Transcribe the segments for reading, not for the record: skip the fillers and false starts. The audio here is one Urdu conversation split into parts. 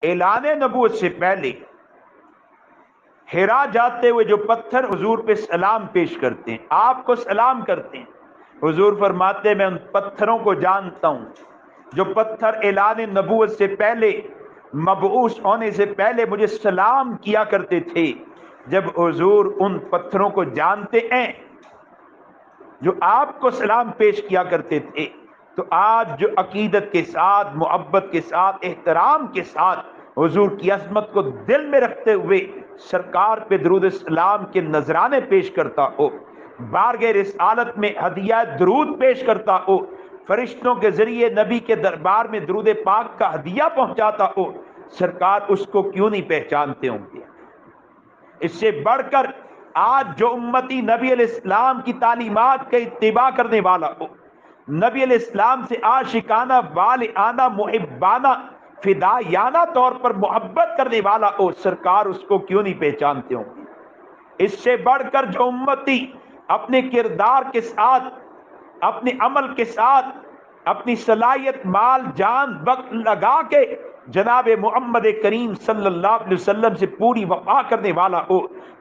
اعلان نبوت سے پہلے حرا جاتے ہوئے جو پتھر حضور پہ سلام پیش کرتے ہیں، آپ کو سلام کرتے ہیں، حضور فرماتے ہیں میں ان پتھروں کو جانتا ہوں جو پتھر اعلان نبوت سے پہلے، مبعوث ہونے سے پہلے مجھے سلام کیا کرتے تھے۔ جب حضور ان پتھروں کو جانتے ہیں جو آپ کو سلام پیش کیا کرتے تھے، تو آج جو عقیدت کے ساتھ، محبت کے ساتھ، احترام کے ساتھ حضور کی عظمت کو دل میں رکھتے ہوئے سرکار پہ درود السلام کے نذرانے پیش کرتا ہو، بارگاہ رسالت میں ہدیہ درود پیش کرتا ہو، فرشتوں کے ذریعے نبی کے دربار میں درود پاک کا ہدیہ پہنچاتا ہو، سرکار اس کو کیوں نہیں پہچانتے ہوں گے؟ اس سے بڑھ کر آج جو امتی نبی علیہ السلام کی تعلیمات کا اتباع کرنے والا ہو، نبی علیہ السلام سے عاشقانہ، والہانہ، محبانہ، فدائیانہ طور پر محبت کرنے والا ہو، سرکار اس کو کیوں نہیں پہچانتے ہوں گے؟ اس سے بڑھ کر جو امتی اپنے کردار کے ساتھ، اپنے عمل کے ساتھ، اپنی صلاحیت، مال، جان، وقت لگا کے جناب محمد کریم صلی اللہ علیہ وسلم سے پوری وفا کرنے والا ہو،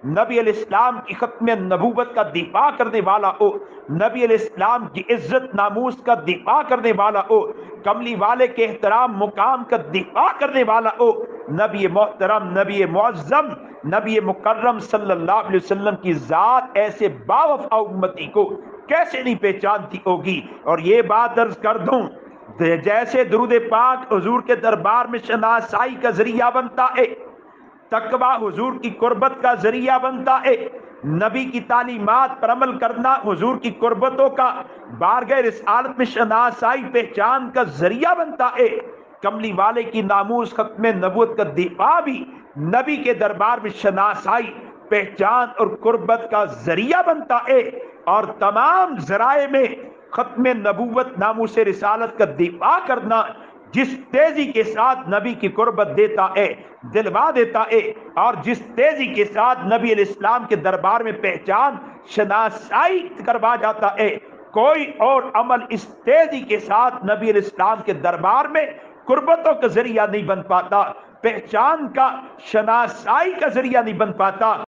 نبی علیہ السلام کی ختم نبوت کا دفاع کرنے والا ہو، نبی علیہ السلام کی عزت ناموس کا دفاع کرنے والا ہو، کملی والے کے احترام مقام کا دفاع کرنے والا ہو، نبی محترم، نبی معظم، نبی مکرم صلی اللہ علیہ وسلم کی ذات ایسے باوفا امتی کو کیسے نہیں پہچانتی ہوگی؟ اور یہ بات عرض کر دوں، جیسے درود پاک حضور کے دربار میں شناسائی کا ذریعہ بنتا ہے، تقوی حضور کی قربت کا ذریعہ بنتا ہے، نبی کی تعلیمات پر عمل کرنا حضور کی قربتوں کا، بارگاہ رسالت میں شناسائی پہچان کا ذریعہ بنتا ہے، کملی والے کی ناموس ختم نبوت کا دفاع بھی نبی کے دربار میں شناسائی، پہچان اور قربت کا ذریعہ بنتا ہے، اور تمام ذرائع میں ختم نبوت، ناموس رسالت کا دفاع کرنا جس تیزی کے ساتھ نبی کی قربت دیتا ہے، دلوا دیتا ہے، اور جس تیزی کے ساتھ نبی علیہ السلام کے دربار میں پہچان، شناسائی کروا جاتا ہے، کوئی اور عمل اس تیزی کے ساتھ نبی علیہ السلام کے دربار میں قربتوں کا ذریعہ نہیں بن پاتا، پہچان کا، شناسائی کا ذریعہ نہیں بن پاتا۔